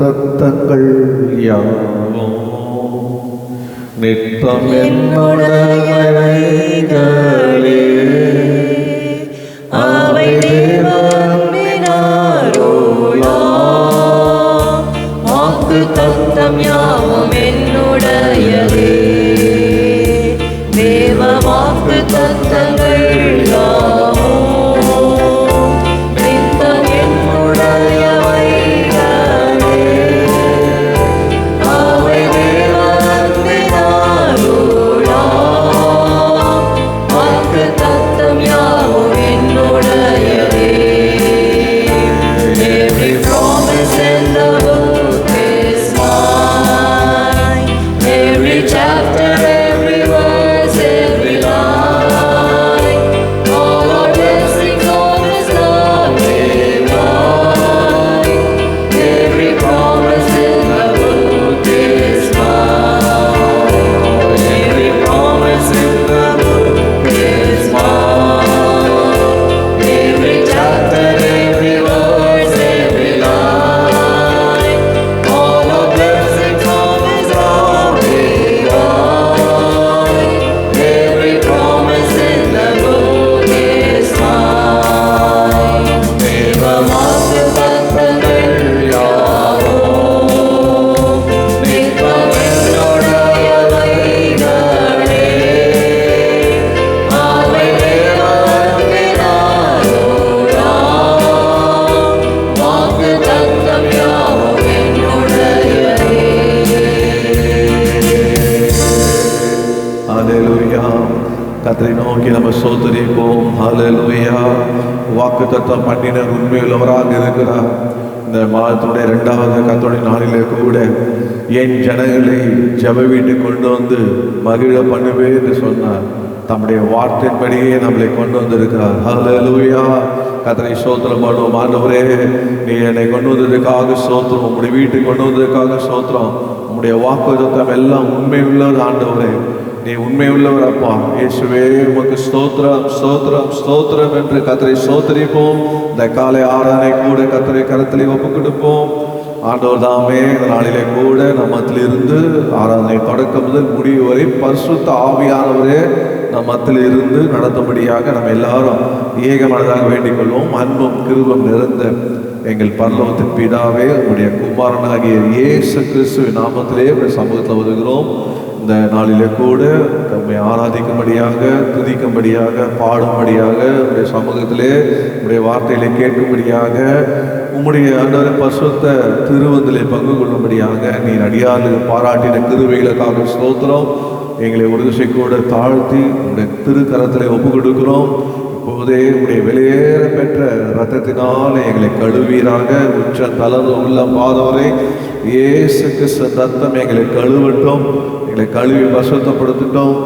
ரத்தங்கள் யாவும் நித்தம் என்னுடையவைகளே, அவை தேவன்பினாரோலாம். வாக்கு தத்தம் யாவும் என்னுடையதே, தேவ வாக்கு தத்தங்கள் யாவும் நித்தம் என்னுடையவைகளே, அவை தேவன்பினாரோலாம். வாக்கு தத்தம் யாவும் என்னுடையதே. Every promise in the book is mine. Every chapter, every verse, every line. All our blessings, all His love divine. Every promise in the book is mine. Every promise in the book is mine. Every chapter, every verse, every line. All our blessings, all His love divine. Every promise in the book is mine. தேவ வாக்கு தத்தங்கள் யாவும் நித்தம் என்னுடையவைகளே, அவை தேவன்பினாரோலாம். வாக்கு தத்தம் யாவும் என்னுடையதே. ஹல்லேலூயா. கர்த்தரை நோக்கி நம்ம ஸ்தோத்திரிப்போம். ஹல்லேலூயா. வாக்குத்தத்தம் பண்ணினர் உண்மையுள்ளவராக இருக்கிறார். இந்த மாதத்துடைய 2வது கர்த்தருடைய நாளிலே கூட என் ஜனங்களை ஜெப வீட்டுக்கு கொண்டு வந்து மகிழ பண்ணுவே என்று சொன்னார். தம்முடைய வார்த்தையின்படியே நம்மளை கொண்டு வந்திருக்கிறார். ஹல்லேலூயா. கர்த்தரை ஸ்தோத்திரம் பண்ணுவோம். ஆண்டவரே, நீ என்னை கொண்டு வந்ததுக்காக ஸ்தோத்திரம். உங்களுடைய வீட்டுக்கு கொண்டு வந்ததுக்காக ஸ்தோத்திரம். உங்களுடைய வாக்குத்தத்தம் எல்லாம் உண்மை உள்ளது ஆண்டவரே. நீ உண்மை உள்ளவர் அப்பா. இயேசுவே, உமக்கு ஸ்தோத்திரம் ஸ்தோத்திரம் ஸ்தோத்திரம் என்று கர்த்தரை ஸ்தோத்திரிப்போம். இந்த காலை ஆராதனை கூட கர்த்தரை கரத்திலே ஒப்புக் கொடுப்போம். ஆண்டவர் தாமே இந்த நாளிலே கூட நம்மத்திலிருந்து ஆராதனை தொடக்கம் முதல் முடிவு வரை பரிசுத்த ஆவியானவரே நம்மத்தில் இருந்து நடத்தும்படியாக நம்ம எல்லாரும் ஏக மனதாக வேண்டிக் கொள்வோம். அன்பும் கிருபையும் நிறைந்த எங்கள் பரலோகத்தின் பிதாவே, உங்களுடைய குமாரனாகிய இயேசு கிறிஸ்துவின் நாமத்திலே உடைய சமூகத்தில் வருகிறோம். இந்த நாளிலே கூட நம்மை ஆராதிக்கும்படியாக, துதிக்கும்படியாக, பாடும்படியாக, உடைய சமூகத்திலே உடைய வார்த்தைகளை கேட்கும்படியாக, உம்முடைய ஆண்டவரே பரிசுத்த திருவந்திலே பங்கு கொள்ளும்படியாக நீர் அடியார்களுக்கு பாராட்டின கிருபைகளுக்காக ஸ்தோத்திரம். எங்களை ஒரு திசை கூட தாழ்த்தி உடைய திருக்கரத்திலே ஒப்பு கொடுக்கிறோம். இப்போதே உடைய வெளியேற பெற்ற இரத்தத்தினாலே எங்களை கழுவீராக. உச்ச தளர்வு உள்ள பாதவரை இயேசு கிறிஸ்து ரத்தம் எங்களை கழுவட்டும். எங்களை கழுவி பரிசுத்தப்படுத்திட்டோம்.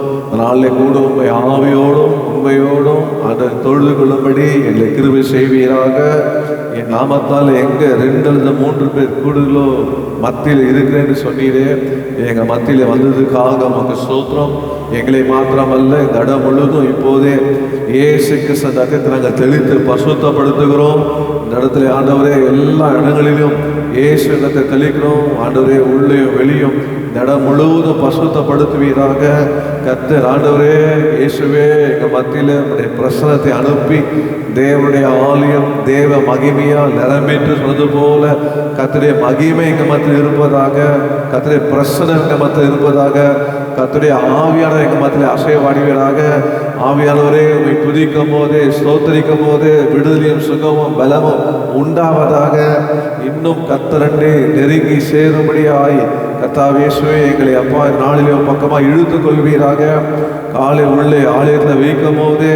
நாளிலே கூட உண்மை ஆவியோடும் உண்மையோடும் அதை தொழுது கொள்ளும்படி எங்களை கிருபை செய்வீராக. என் நாமத்தால் எங்கே 2 அல்லது 3 பேர் கூடுதலோ மத்தியில் இருக்கிறேன்னு சொன்னீரே, எங்கள் மத்தியில் வந்ததுக்காக உமக்கு ஸ்தோத்திரம். எங்களை மாத்திரமல்ல, இந்த இடம் முழுதும் இப்போதே இயேசு கிறிஸ்து ரத்தத்தை நாங்கள் தெளித்து பரிசுத்தப்படுத்துகிறோம். இந்த இடத்துல ஆண்டவரே எல்லா இடங்களிலும் இயேசு ரத்தத்தை தெளிக்கிறோம். ஆண்டவரே உள்ளேயும் வெளியும் இந்த இடம் முழுவதும் பரிசுத்தப்படுத்துவீராக. கர்த்தர் ஆண்டவரே இயேசுவே, எங்கள் மத்தியில் உடைய பிரசனத்தை அனுப்பி தேவனுடைய ஆலயம் தேவ மகிமையால் நிரம்பிட்டு சொன்னது போல கர்த்தருடைய மகிமை எங்கள் மத்தியில் இருப்பதாக, கர்த்தருடைய பிரசனம் எங்கள் மத்தியில் இருப்பதாக, கர்த்தருடைய ஆவியானவர் எங்கள் மத்தியில் அசைவாடுவீராக. ஆவியானவரே, உம்மை துதிக்கும் போதே ஸ்தோத்திரிக்கும் போதே விடுதலையும் சுகமும் பலமும் உண்டாவதாக. இன்னும் கர்த்தரண்டே நெருங்கி சேரும்படியாய் கர்த்தாவே இயேசுவே, எங்களை அப்பா நாளிலே பக்கமாக இழுத்து கொள்வீராக. காலை உள்ளே ஆலயத்தில் வைக்கும் போதே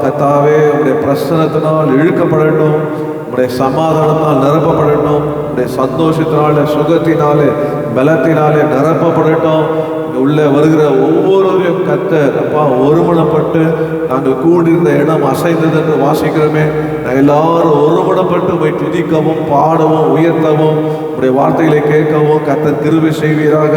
கர்த்தாவே உடைய பிரசனத்தினால் இழுக்கப்படட்டும். உடைய சமாதானத்தால் நிரப்பப்படட்டும். உடைய சந்தோஷத்தினால சுகத்தினாலே பலத்தினாலே நிரப்பப்படட்டும். உள்ள வருகிற ஒவ்வொருவரையும் கர்த்தர் அப்பா ஒருமனப்பட்டு, நாங்கள் கூடியிருந்த இடம் அசைந்தது என்று வாசிக்கிறோமே, நாங்கள் எல்லாரும் ஒருமனப்பட்டு போய் துதிக்கவும் பாடவும் உயர்த்தவும் உடைய வார்த்தைகளை கேட்கவும் கர்த்தர் கிருபை செய்வீராக.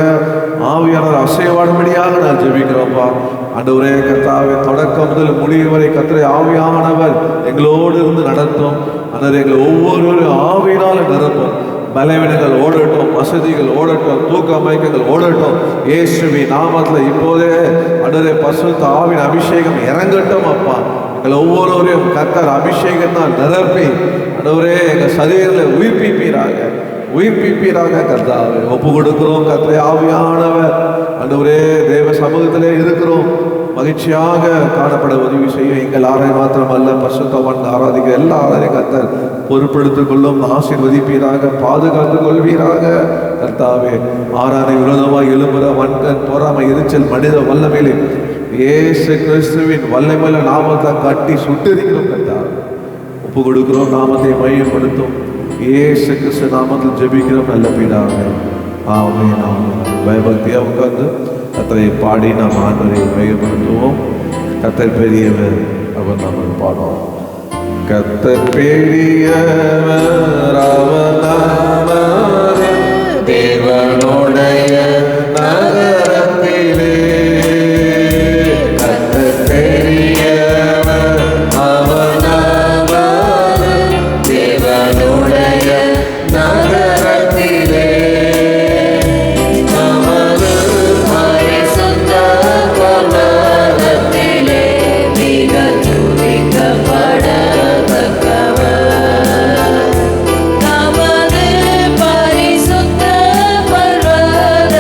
ஆவியானவர் அசைவாடும்படியாக நான் ஜெபிக்கிறோம்ப்பா. ஆண்டவரே கர்த்தாவே, தொடக்கம் முதல் முடிவு வரை கர்த்தரை ஆவியானவர் எங்களோடு இருந்து நடத்தும். ஆண்டவரே, எங்களை ஒவ்வொரு ஆவியினால நிரப்பும். பலவீனங்கள் ஓடட்டும், வசதிகள் ஓடட்டும், தூக்க மயக்கங்கள் ஓடட்டும். இயேசுவின் நாமத்தில் இப்போதே அடரே பரிசுத்த ஆவியின் அபிஷேகம் இறங்கட்டும் அப்பா. எங்கள் ஒவ்வொருவரையும் கர்த்தர் அபிஷேகத்தால் நிரப்பி அடவரே எங்கள் சரீரங்களை உயிர்ப்பிப்பீராக கர்த்தாவே ஒப்பு கொடுக்கிறோம். கர்த்தரே ஆவியானவர் அடவரே தேவ சமூகத்திலே இருக்கிறோம். மகிழ்ச்சியாக காணப்பட உதவி செய்யும். எங்கள் ஆராய் மாத்திரமல்ல, பரிசுத்தவான் ஆராதிக்கிற எல்லா ஆராய கர்த்தர் பொறுப்படுத்திக் கொள்ளும். ஆசீர்வதிப்பீராக, பாதுகாத்துக் கொள்வீராக கர்த்தாவே. ஆரானை விரோதமாக எழும்புற வன்கண், பொறாமை, எரிச்சல், மனித வல்லமையிலே இயேசு கிறிஸ்துவின் வல்லமையில நாமத்தை கட்டி சுட்டெரிக்கிறோம் கர்த்தாவே. ஒப்பு கொடுக்கிறோம். நாமத்தை மையப்படுத்தும் இயேசு கிறிஸ்து நாமத்தில் ஜெபிக்கிறோம் நல்ல பிதாவே. ஆமென். பயபக்தியா உட்கார்ந்து கர்த்தரை பாடி நாம் ஆண்டவரை மையப்படுத்துவோம். கர்த்தர் பெரியவர், அவர் நம்ம பாடுவோம். கர்த்தர் பெரியவர், அவர் நாமரே தேவனுடைய நகரத்திலே. கர்த்தர் பெரியவர், அவர் நாமரே தேவனுடைய நகரத்திலே. நமது பரிசுத்த பர்வதத்திலே மிக துதிக்கப்படத்தக்கவர். நமது பரிசுத்த பர்வதத்திலே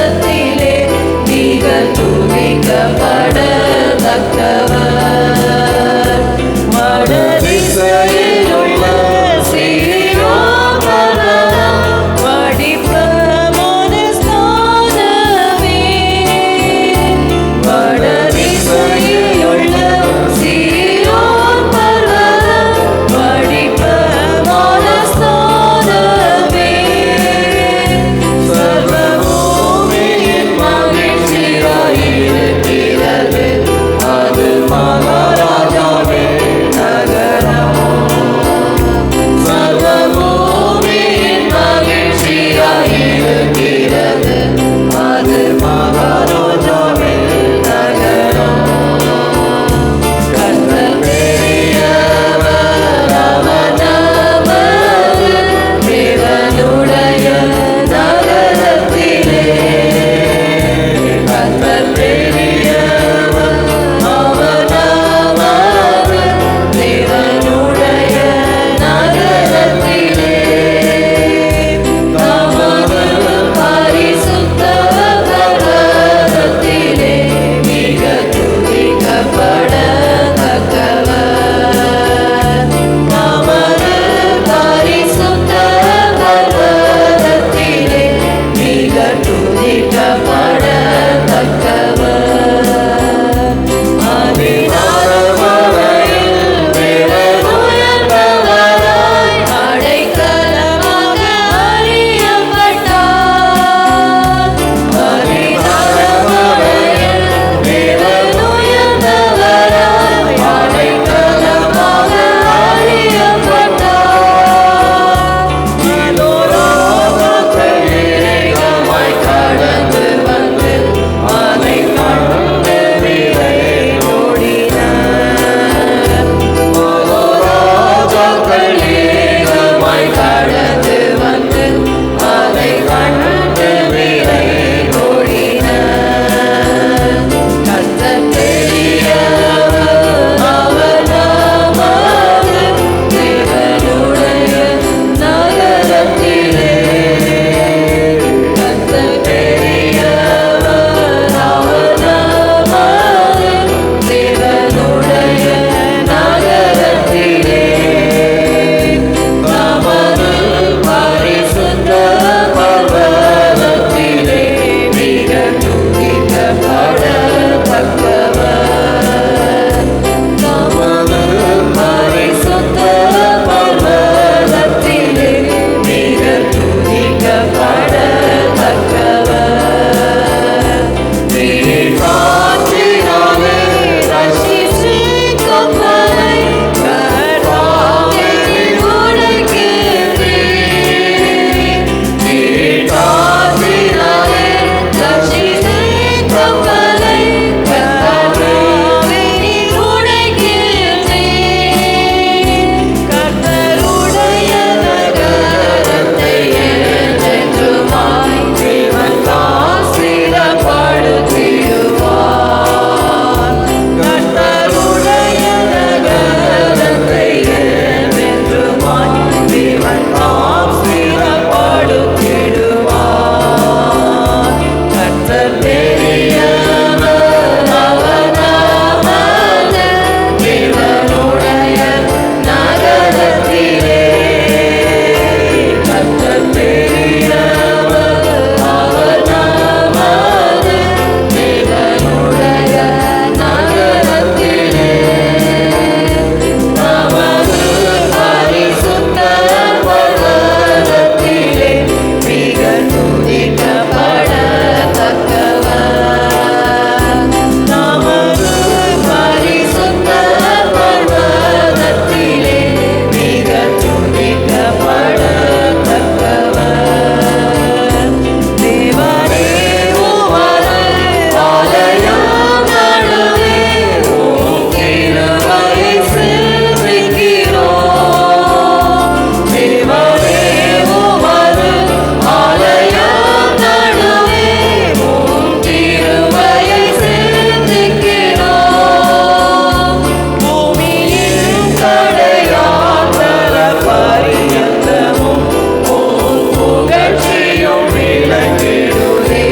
விளங்கிடுதே.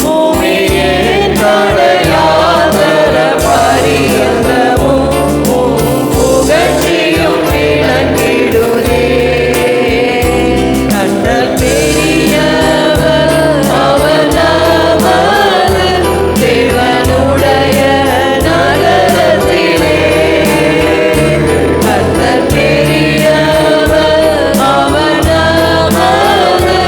பூமியின் தலையாதர பரியந்தமும் புகழ்ச்சியும் விளங்கிடுதே. கர்த்தர் பெரியவர், அவர் நமது தேவனுடைய நகரத்திலே. கர்த்தர் பெரியவர், அவர் நமது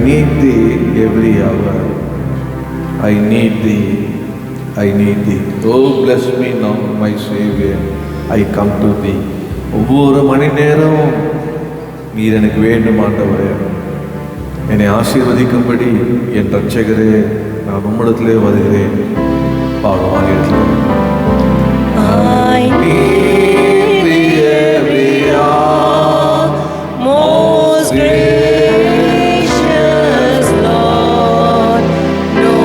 need thee every hour. I need thee. I need thee. Oh, bless me now, my Savior. I come to thee. ஒவ்வொரு மணி நேரம் நீர் எனக்கு வேண்டும் ஆண்டவரே. என்னை ஆசீர்வதிக்கும்படி என் ரட்சகரே, நான் உம்மிடத்திலே வருகிறேன். பாடுவாங்க. I need thee every hour, most gracious Lord. No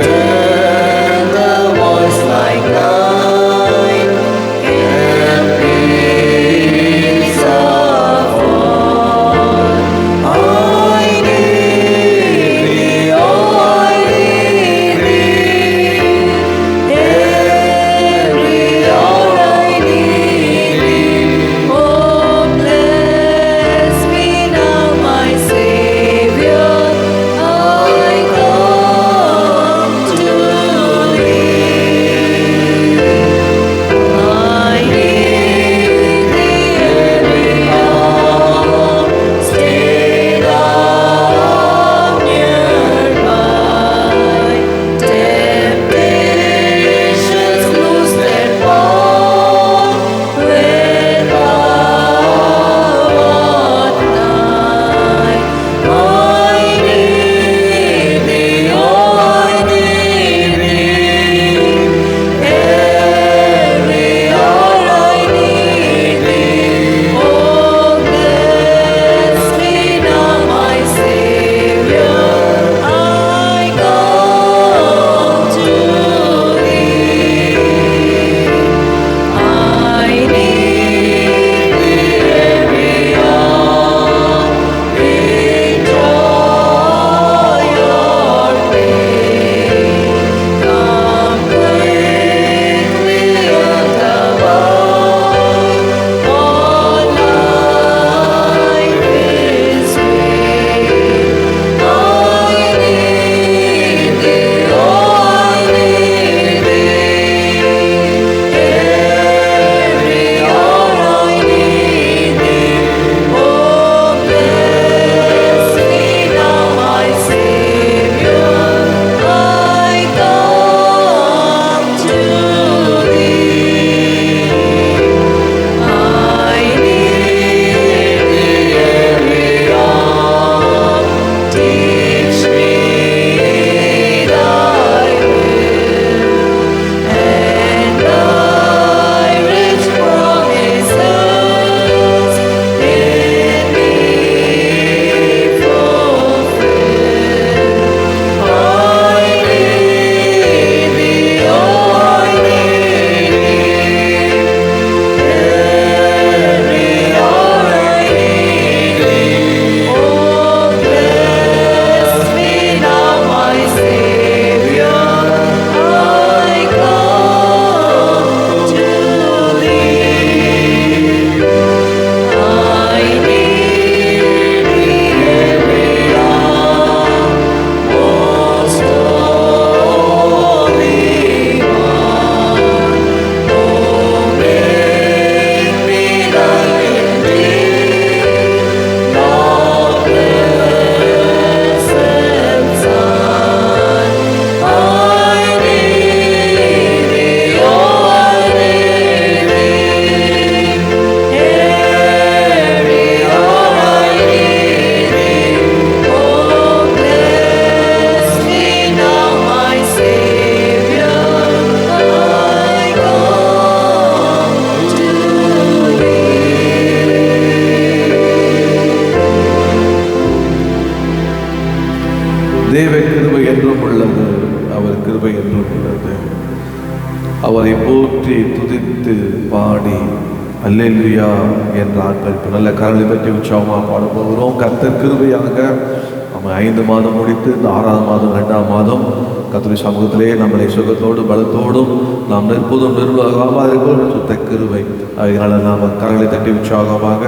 tender voice like thine can peace afford. I need thee, oh, I need thee. Every hour I need thee. Oh, bless me now, my Savior. I come to thee. I need thee every hour. Stay thou nearby. Temptations lose their power when thou art nigh. I need thee, oh, I need thee. Every hour I need thee. Oh, bless me now, my Savior. I come to thee. I need thee every hour. Enjoy your faith. Come quickly and abide. All life is vain. I need thee, oh, I need thee. Every hour I need thee. Oh, bless me now, my Savior. I come to thee. I need thee every hour. Teach me thy will, and thy rich promises in me fulfill. I need thee, oh, I need thee. Every hour I need thee. Oh, bless me now, my Savior. I come to thee. I need thee every hour, most holy one. Oh, make me like thee, thou blessed Son. I need thee, oh, I need thee. Every hour I need thee. Oh, bless me now, my Savior. I come to thee. தேவ கிருபை என்றும் உள்ளது. அவர் கிருபை என்றும் உள்ளது. அவரை போற்றி துதித்து பாடி அல்லேலூயா என்ற ஆட்கள் நல்ல கரங்களை பற்றி உற்சாகமாக பாட போகிறோம். கர்த்தர் கிருபையாக நம்ம 5 மாதம் முடித்து இந்த 6ஆவது மாதம் 2ஆம் மாதம் கர்த்தருடைய சமூகத்திலே நம்மளை சுகத்தோடு பலத்தோடும் நாம் எப்போதும் நிர்வாகமாக இருக்கிற சுத்த கிருபை. அதனால நாம் கரங்களை தட்டி உற்சாகமாக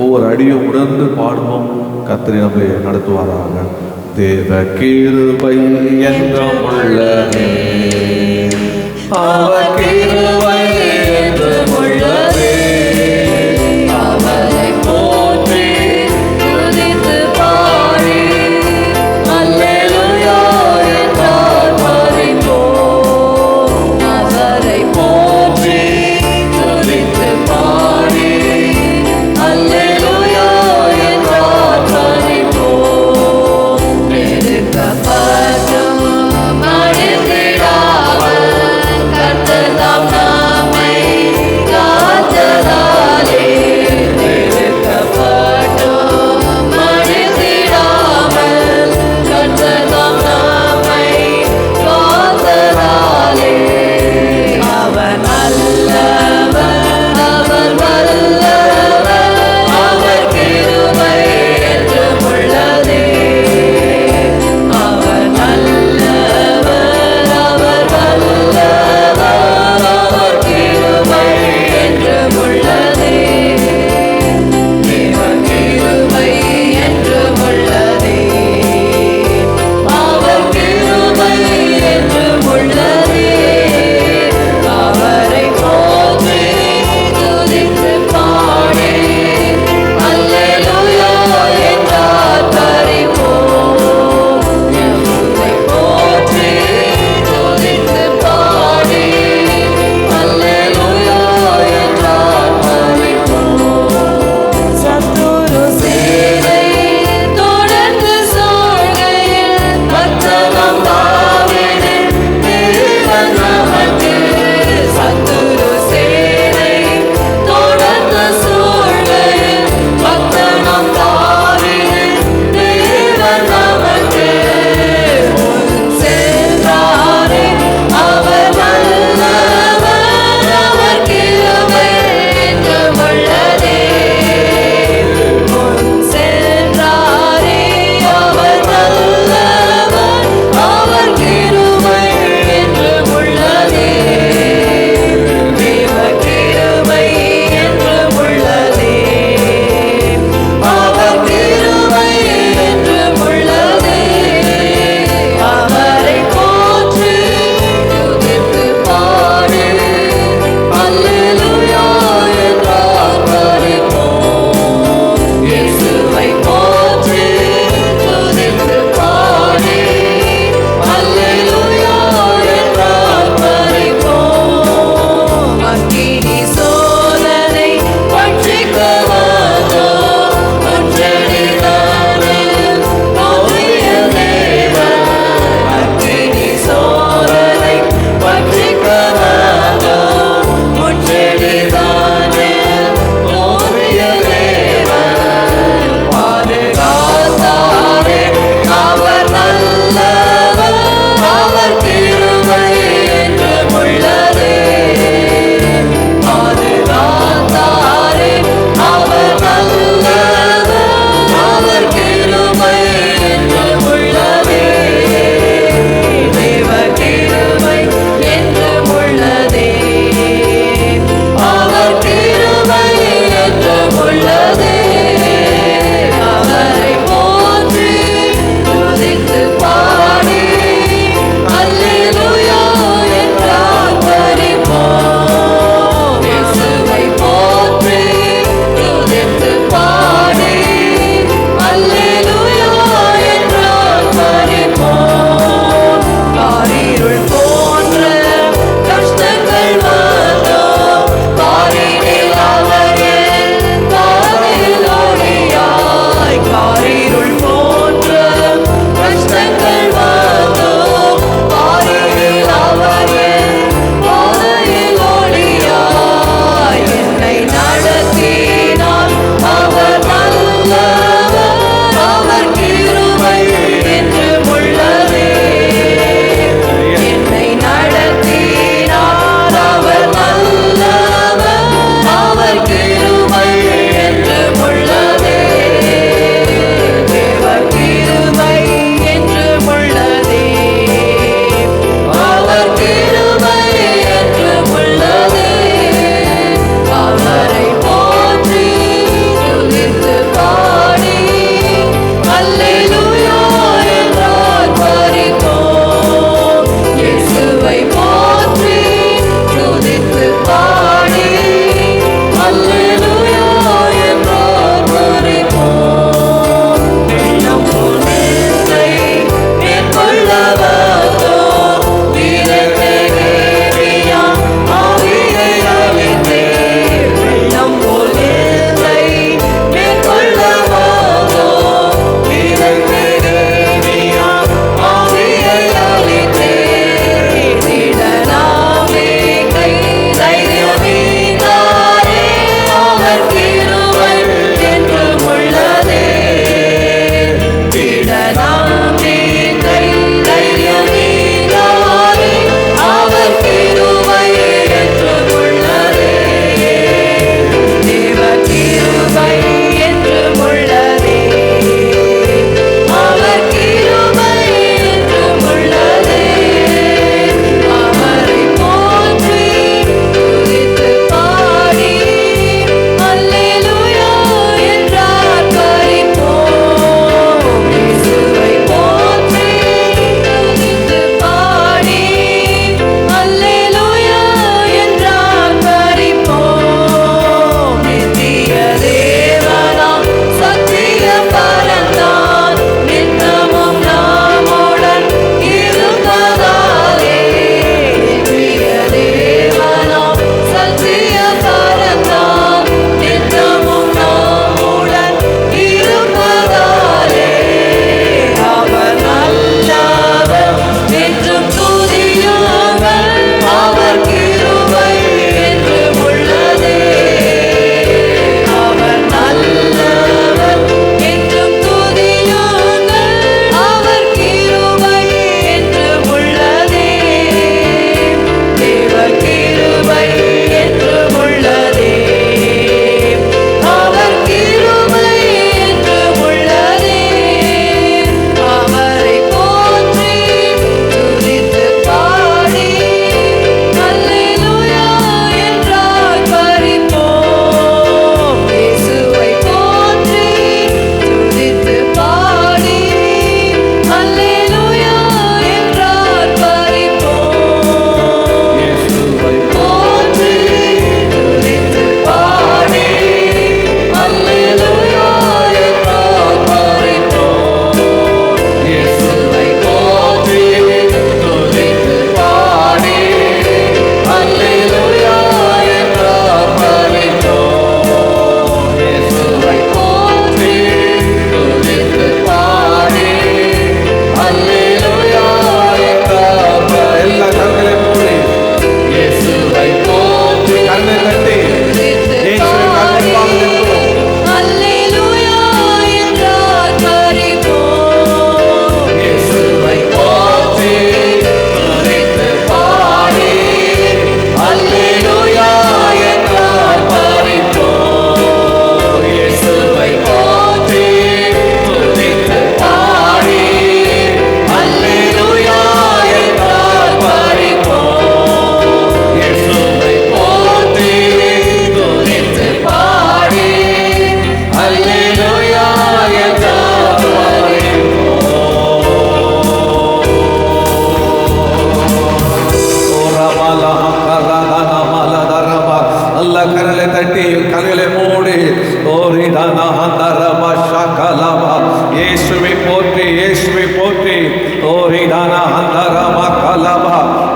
ஒவ்வொரு அடியும் உணர்ந்து பாடுவோம். கர்த்தரை நம்மை நடத்துவாராக. தேவ கிருபை என்றும் உள்ளதே, அவர் கிருபை என்றும் உள்ளதே. அவரை போற்றி துதித்து பாடி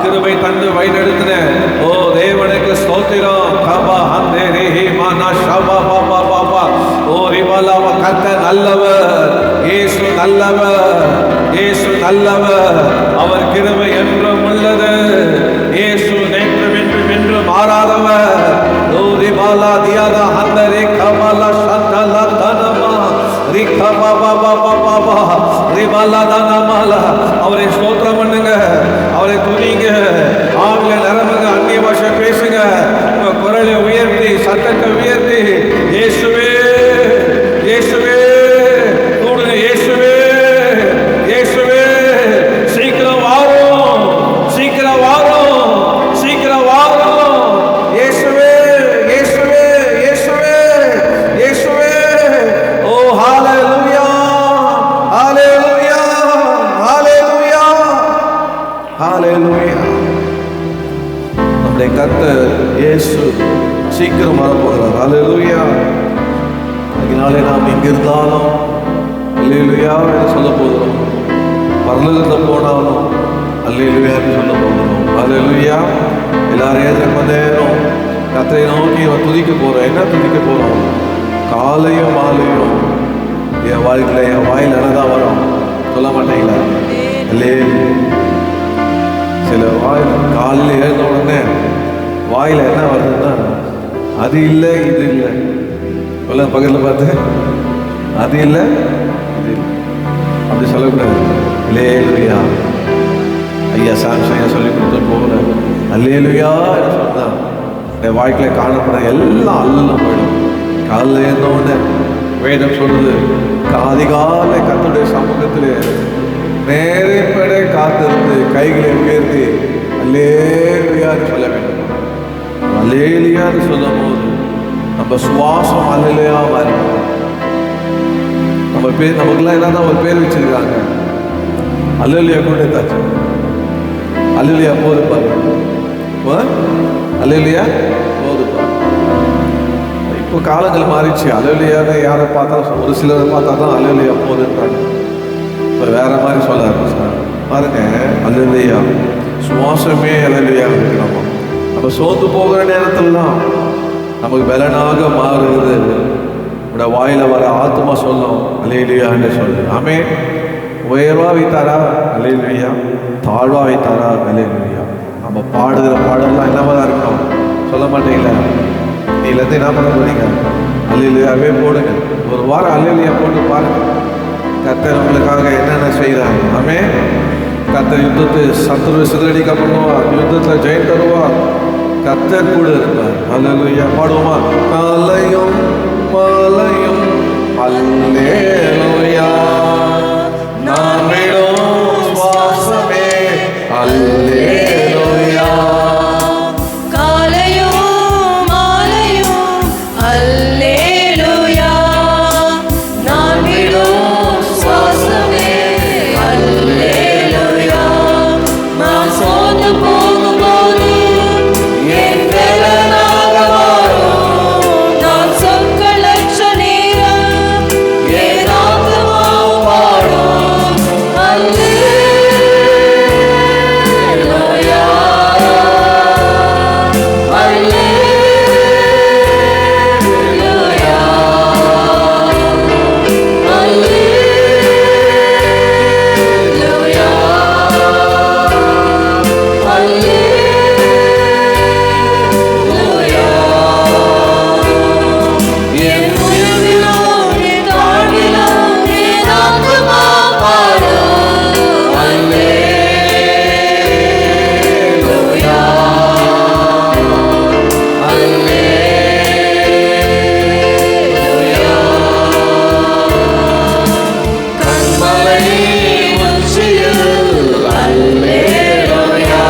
கிருபை தந்து வழிநடத்தின ஓ தேவனுக்கு ஸ்தோத்திரம். கபா ஹந்தே ரேஹி மானா ஷபா பாபா பாபா ஓ ரிபாலாவ. கர்த்தர் நல்லவர், இயேசு நல்லவர், இயேசு நல்லவர். அவர் கிருபை என்றும் உள்ளது. இயேசு நேற்றும் என்றும் என்று மாறாதவர். ஓ ரிபாலா தியாதா ஹந்தரே கபாலா சந்தலா தனமா ரிகா பாபா பாபா பாபா ரிபாலா தனமாலா. அவரை ஸ்தோத்திரம் பண்ணுங்க, அவரை துதிங்க, ஆவில நிரம்புங்க, அந்நிய பாஷை பேசுங்க, உங்க குரலை உயர்த்தி சத்தத்தை உயர்த்தி இயேசுவே இயேசுவே கூடுங்க, இயேசுவே இயேசுவே சீக்கிரம் வாரும், சீக்கிரம் வாரும், சீக்கிரம் வாரும். இயேசுவே இயேசுவே இயேசுவே இயேசுவே. ஓ ஹalleluya ஹalleluya ஹalleluya ஹalleluya. நம்முடைய கர்த்தர் இயேசு சீக்கிரம் வரப்போகிறார். ஹalleluya. அதனாலே நாம் எங்கிருந்தாலும் அல்லேலூயா என்று சொல்ல போகிறோம். பரலோகத்தில் போனாலும் அல்லேலூயா என்று சொல்ல போகிறோம். ஹalleluya. எல்லாரும் ரொம்ப நேரம் கர்த்தரை நோக்கி துதிக்க போகிறோம். என்ன துதிக்க போகிறோம்? காலையும் மாலையும் என் வாழ்க்கையில் என் வாயில் என்னதான் வரும் சொல்ல மாட்டீங்களா? அல்லேலூயா. சில வாயில் காலையில் எழுந்த உடனே வாயில் என்ன வருதுன்னா அது இல்லை இது இல்லை. சொல்ல பக்கத்தில் பார்த்து அது இல்லை இது இல்லை அப்படி சொல்லக்கூடாது. அல்லேலூயா. ஐயா சாம்சன் சொல்லி கொடுத்து போகிறேன். அல்லேலூயா சொன்னான் என் வாழ்க்கையில் காணப்பட எல்லாம் அல்லம் போயிடும். காலையில் எழுந்த உடனே வேதம் சொல்லுது அதிகாலை கர்த்தருடைய சமூகத்திலே நேரப்பட காத்திருந்து கைகளை உயர்த்தி அல்லேலூயான்னு சொல்ல வேண்டும். அல்லேலூயான்னு சொல்லும் போது நம்ம சுவாசம் அல்லேலூயா மாறி. நம்ம பேர் நமக்குலாம் என்னதான் ஒரு பேர் வச்சிருக்காங்க அல்லேலூயா கூட தாச்சு. அல்லேலூயா போதுப்பாரு, அல்லேலூயா போதுப்பா. இப்போ காலங்கள் மாறிடுச்சு. அல்லேலூயான்னு யாரை பார்த்தாலும் ஒரு சிலர் பார்த்தா தான் அல்லேலூயா போதுன்றாங்க. இப்போ வேற மாதிரி சொல்ல ஆரம்பிச்சாங்க பாருங்க. அல்லேலூயா சுவாசமே அல்லேலூயா இருக்கணும். நம்ம சோர்ந்து போகிற நேரத்தில் தான் நமக்கு பலனாக மாறுகிறது. நம்முடைய வாயில வர ஆத்மா சொல்லும் அல்லேலூயான்னு சொல்லு. ஆமே. உயர்வா வைத்தாரா அல்லேலூயா, தாழ்வா வைத்தாரா அல்லேலூயா. நம்ம பாடுகிற பாடலாம் என்னவா தான் இருக்கணும் சொல்ல மாட்டீங்களா? நீலேருந்து என்ன பண்ண போறீங்க? அல்லேலூயாவே போடுங்க. ஒரு வாரம் அல்லேலூயா போட்டு பாருங்க. கர்த்தர் உங்களுக்காக என்னென்ன செய்கிறாங்க. ஆமே. கர்த்தர் யுத்தத்தை சத்துருவை சிதறடிக்க பண்ணுவார், யுத்தத்தில் ஜெயம் தருவார். கர்த்தர் கூட இருப்பார். அல்லேலூயா. பாடுவோமா? காலையும் மாலையும் அல்லேலூயா நாமிடும் சுவாசமே அல்லேலூயா. காலையும் மாலையும் அல்லேலூயா நாமிடும் சுவாசமே அல்லேலூயா. நான் சோர்ந்து போகும்போது என் பலனாக வாரும். நான் சொற்களற்ற நேரம் என் ஆத்துமா பாடும் அல்லேலூயா அல்லேலூயா அல்லேலூயா அல்லேலூயா. என் உயிரிலும் என் தாழ்விலும் என் ஆத்துமா பாடும் அல்லேலூயா அல்லேலூயா. கண்மலை உச்சியில் அல்லேலூயா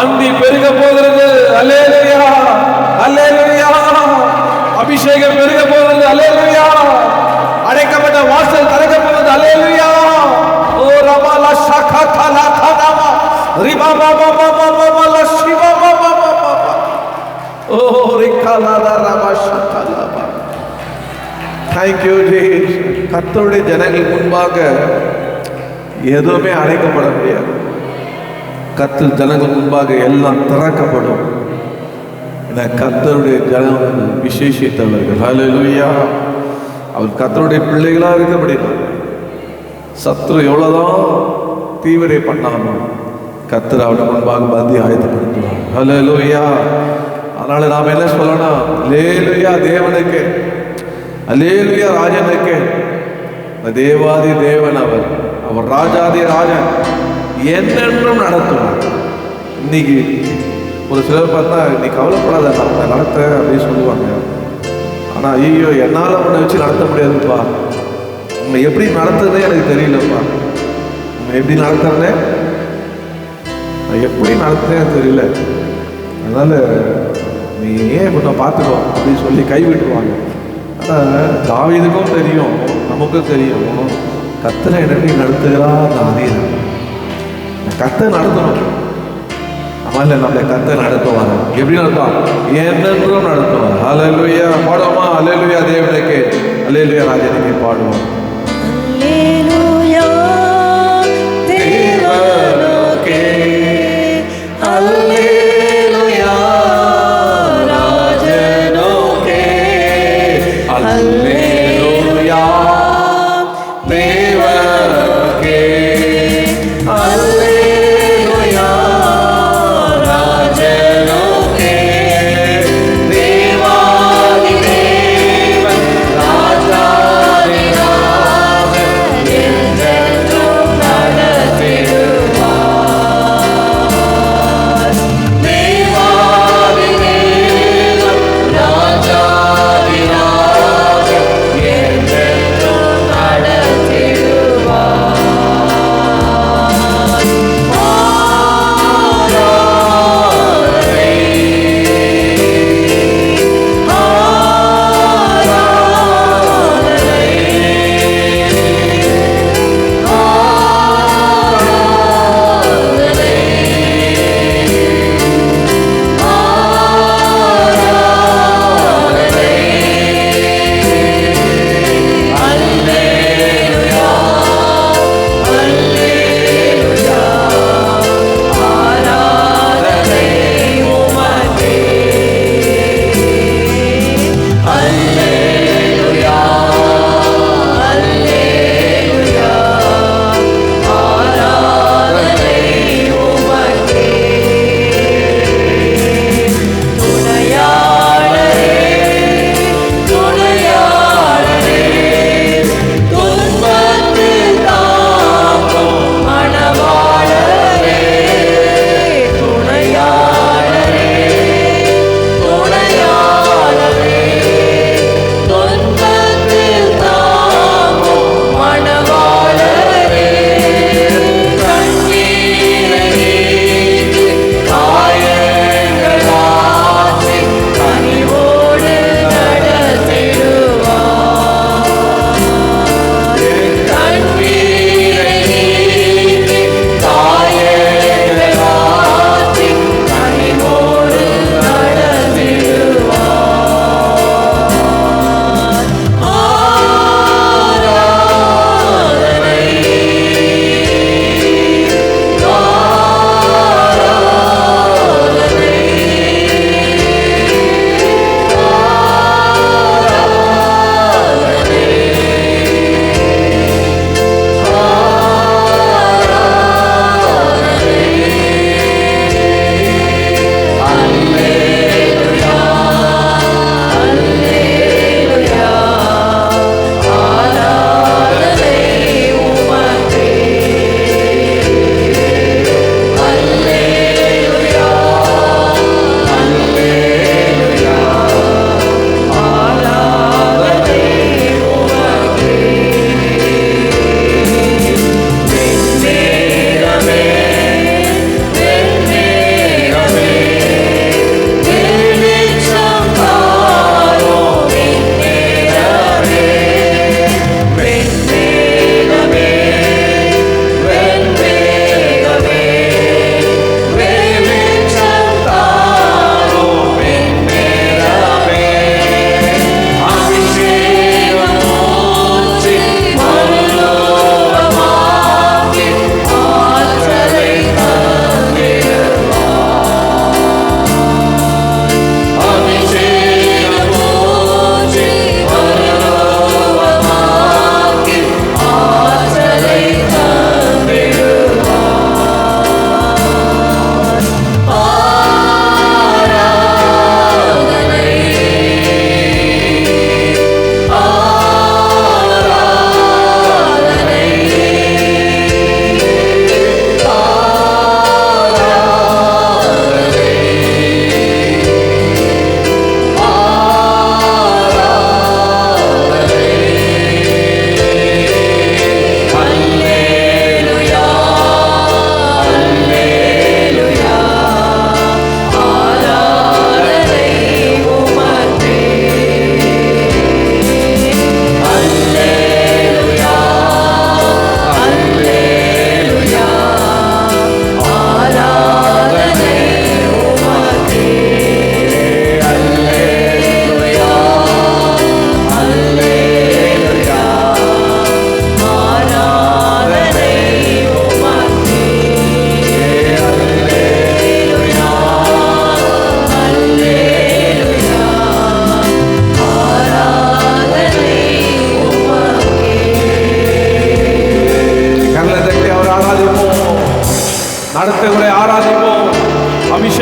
காந்தி பெருக போகிறது. அல்லேலூயா, அல்லேலூயா. அபிஷேகம் பெருக போகிறது. அல்லேலூயா. அடைக்கப்பட்ட வாசல் திறக்க போகிறது. அல்லேலூயா. ஓ ரமல ஷகதல தனம ரிபம மம சிவ மம ஓ ரிகலல ரம ஷகதல. Thank you Jesus. கர்த்தருடைய ஜனங்கள் முன்பாக எதுவுமே அடைக்கப்பட முடியாது. கர்த்தர் ஜனங்கள் முன்பாக எல்லாம் திறக்கப்படும். கர்த்தருடைய ஜனங்கள் விசேஷித்தவர்கள். ஹல்லேலூயா. அவர் கர்த்தருடைய பிள்ளைகளாக இருக்கப்படுகிறார். சத்ரு எவ்வளவுதான் தீவிரை பண்ணாலும் கர்த்தர் அவருடைய முன்பாக பந்தி ஆயத்தப்படுத்துவார். ஹல்லேலூயா. அதனால நாம் என்ன சொல்லணும்? அல்லேலூயா தேவனுக்கு, அல்லேலூயா ராஜனுக்கு. தேவாதி தேவன் அவர், அவர் ராஜாதி ராஜன், என்னென்றும் நடத்துவார். இன்னைக்கு ஒரு சிலர் பார்த்தா நீ கவலைப்படாத நான் நடத்த அப்படின்னு சொல்லுவாங்க. ஆனால் ஐயோ என்னால் உன்னை வச்சு நடத்த முடியாதுப்பா, உன்னை எப்படி நடத்துறதே எனக்கு தெரியலப்பா, உன்னை எப்படி நடத்துறதே நான் எப்படி நடத்துறேன்னு தெரியல, அதனால நீ ஏன் உன்னை பார்த்துக்கோ அப்படின்னு சொல்லி கைவிட்டுருவாங்க. ஆனால் தாவீதுக்கும் தெரியும், நமக்கும் தெரியும், கர்த்தரை என்ன நடத்துகிறா நான் அறியேன். கர்த்தர் நடத்தணும். அதனால நம்மளை கர்த்தர் நடத்துவார். எப்படி நடத்துவார்? என்னென்றும் நடத்துவார். அல்லேலூயா. பாடுவோமா? அல்லேலூயா தேவனுக்கு, அல்லேலூயா ராஜனுக்கு பாடுவோம். அல்லேலூயா தேவனுக்கே, அல்லேலூயா ராஜனுக்கே, அல்லேலூயா தேவனுக்கே, அல்லேலூயா ராஜனுக்கே. தேவாதி தேவன் ராஜாதி ராஜன் என்றென்றும் நடத்திடுவார்.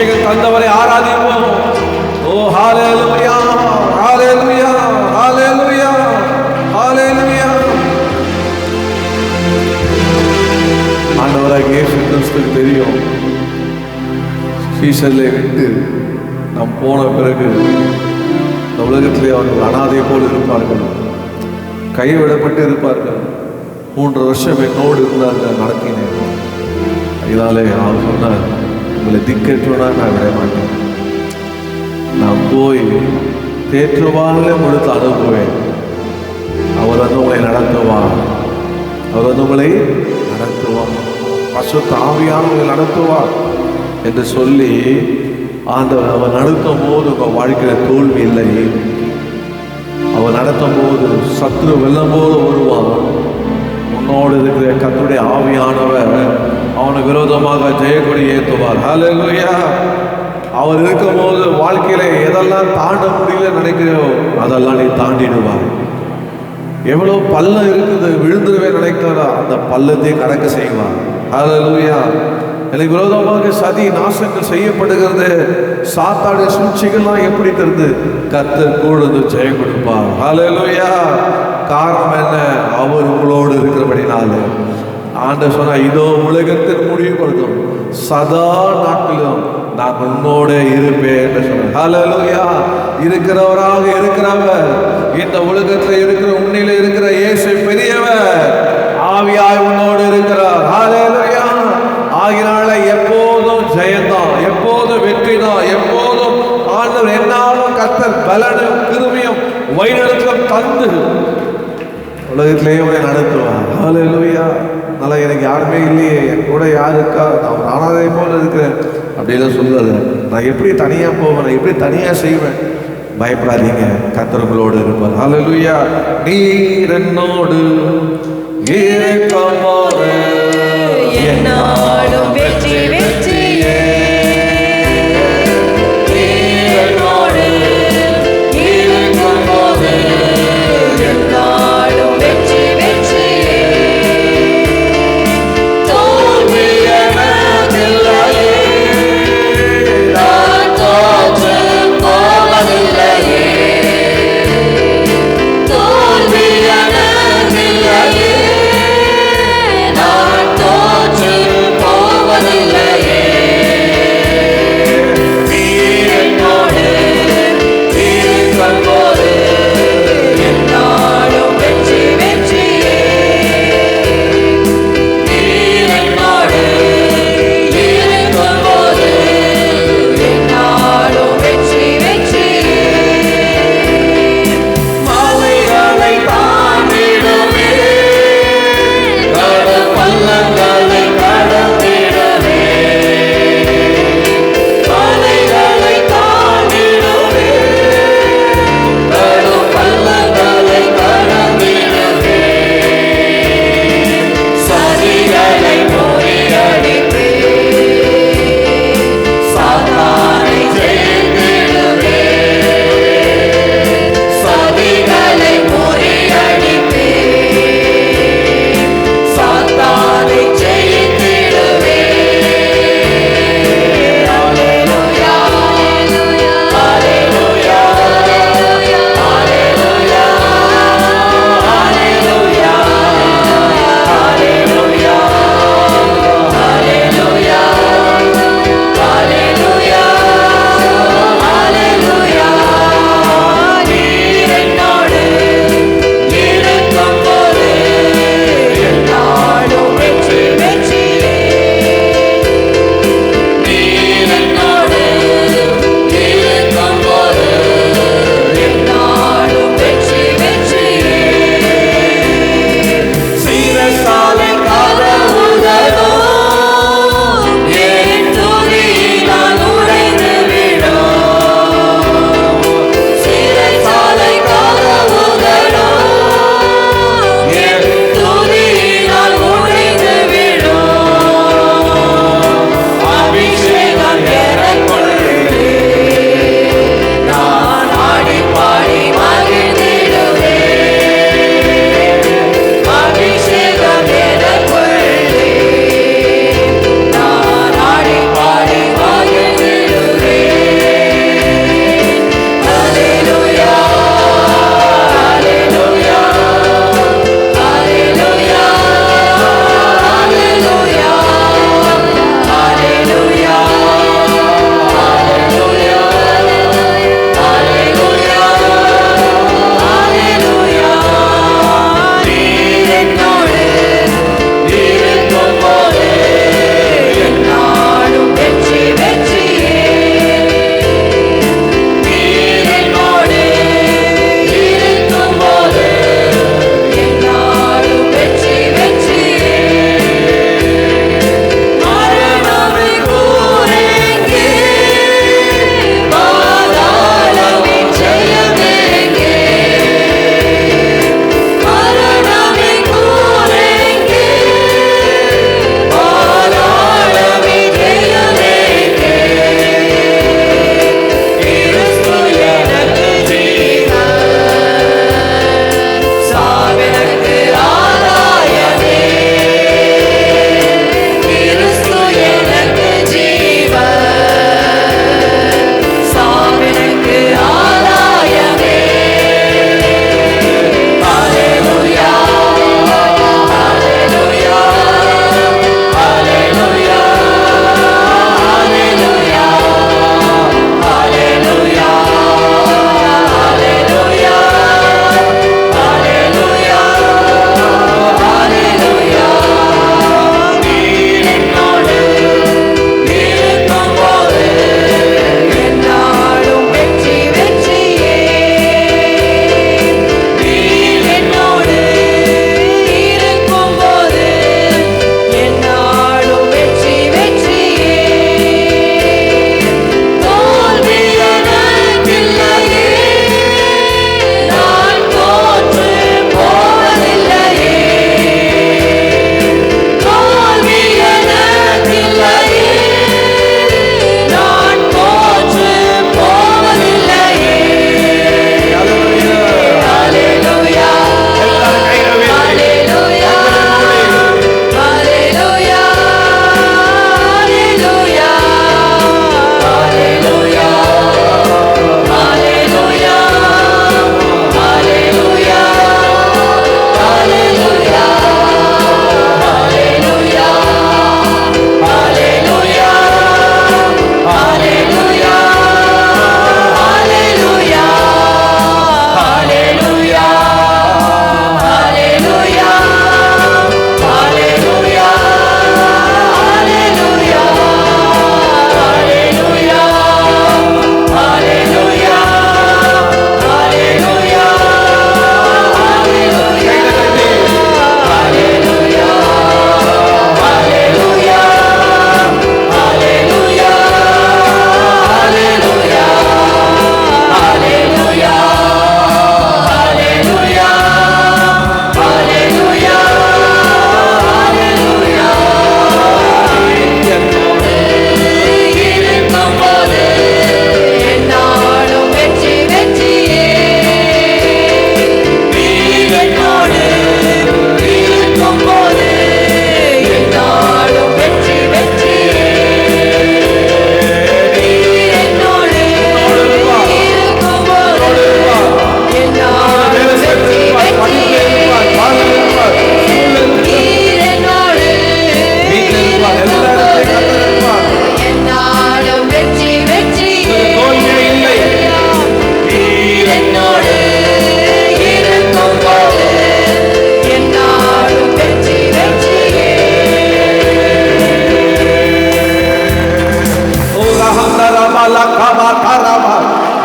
அபிஷேகம் தந்தவரை ஆராதிப்போம். ஓ ஹalleluya, ஹalleluya, ஹalleluya, ஹalleluya. ஆண்டவராகிய இயேசு கிறிஸ்துவுக்கு தெரியும், சீசர்களை விட்டு நாம் போன பிறகு இந்த உலகத்திலே அவர்கள் அனாதை போல் இருப்பார்கள், கைவிடப்பட்டு இருப்பார்கள். 3 வருஷம் என்னோடு இருந்தார்கள், நடத்தினேன். இதனாலே அவர் சொன்னார், உங்களை திக்கேற்றோனா நான் விட மாட்டேன். நான் போய் தேற்றுவாங்களே கொடுத்து அனுப்புவேன். அவர் வந்து உங்களை நடத்துவார். அவர் வந்து உங்களை நடத்துவார். பசுத்த ஆவியானவர்களை நடத்துவார் என்று சொல்லி ஆண்டவர் அவர் நடத்தும் போது உங்கள் வாழ்க்கையில் தோல்வி இல்லை. அவர் நடத்தும் போது சத்ரு வெல்லும் போது வருவான். உன்னோடு இருக்கிற கர்த்தருடைய ஆவியானவர் அவனுக்கு விரோதமாக ஜெயக்கொடி ஏற்றுவார். ஹல்லேலூயா. அவர் இருக்கும் போது வாழ்க்கையில எதெல்லாம் தாண்ட முடியல நினைக்கிறோ அதெல்லாம் நீ தாண்டிடுவார். எவ்வளவு பள்ளம் இருக்குது, விழுந்துருவே நினைக்கிறா அந்த பள்ளத்தை கடக்க செய்வார். ஹல்லேலூயா. எனக்கு விரோதமாக சதி நாசங்கள் செய்யப்படுகிறது, சாத்தாடு சூழ்ச்சிகள்லாம் எப்படி தெரிந்து கர்த்தர் கூட ஜெயம் கொடுப்பார். ஹல்லேலூயா. காரணம் என்ன? அவர் உங்களோடு இருக்கிறபடினால. ஆண்டவர் சொன்னா, இதோ உலகத்தின் முடிவு கொடுக்கும், சதா நாட்களிலும் நான் உன்னோட இருப்பேன் என்று சொன்னார். ஹல்லேலூயா. இருக்கிறவராக இருக்கிறவர், இந்த உலகத்தில் இருக்கிற உன்னில இருக்கிற இயேசு பெரியவர், ஆவியாய் உன்னோடு இருக்கிறார். ஹல்லேலூயா. ஆகினால எப்போதும் ஜெயந்தான், எப்போதும் வெற்றி தான், எப்போதும் ஆண்டவர் என்னாலும் கர்த்தர் பலனும் கிருபையும் வழிநடத்தலும் தந்து உலகத்திலேயே உங்களை நடத்துவார். ஹல்லேலூயா. நல்லா எனக்கு யாருமே இல்லையே, என் கூட யார் இருக்கா, நான் நானாதே போல இருக்கிறேன் அப்படிலாம் சொல்லாது. நான் எப்படி தனியாக போவேன், நான் எப்படி தனியாக செய்வேன்? பயப்படாதீங்க, கர்த்தர் உங்களோடு இருப்பார். ஹல்லேலூயா. நீர் என்னோடு இருக்கும்போது என்னாலும் வெற்றி வெற்றியே. நீர் என்னோடு இருக்கும்போது என்னாலும் வெற்றி வெற்றியே. தோல்வி எனக்கில்லையே, நான் தோற்று போவதில்லையே. தோல்வி எனக்கில்லையே, நான் தோற்று போவதில்லையே.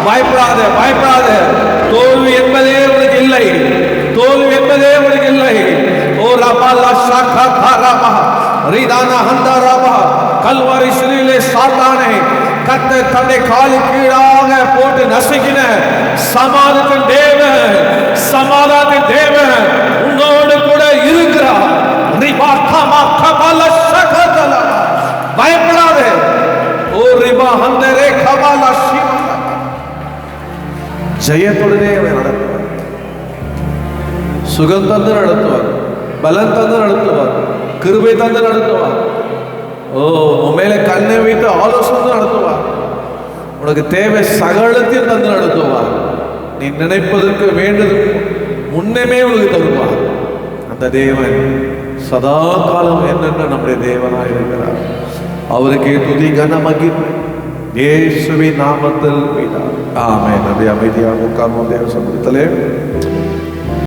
பயப்படாதே, பயப்படாதே. தோல்வி என்பதே உனக்கு இல்லை, தோல்வி என்பதே உனக்கு இல்லை. ஓ ரபாலா ஷாகா காராபா ரிதானா ஹந்தராபா. கல்வாரி சிலுவையிலே சாத்தானை கர்த்தர் தன்னை காலு கீழாக போட்டு நசுக்கின சமாதானத்தின் தேவன், சமாதானத்தின் தேவன் உன்னோடு கூட இருக்கிறார். ரிபா கமா கபாலா ஷகதலா. பயப்படாதே. ஓ ரிபா ஹந்தரே கபாலா ஷிவா. ஜெயத்துடனே அவன் நடத்துவார், சுகம் தந்து நடத்துவார், பலன் தந்து நடத்துவார், கிருபை தந்து நடத்துவார். ஓ உண்மையில கண்ணை வைத்து ஆலோசனை நடத்துவார். உனக்கு தேவை சகலத்தையும் தந்து நடத்துவார். நீ நினைப்பதற்கு வேண்டது முன்னமே உனக்கு தருவார். அந்த தேவன் சதா காலம் என்னென்ன நம்முடைய தேவனாய் இருக்கிறார். அவருக்கு துதி கன மகிமை இயேசுவின் நாமத்தில். ஆமென். அப்படியே அமைதியாக உட்கார்ந்து தேவ சமூகத்திலே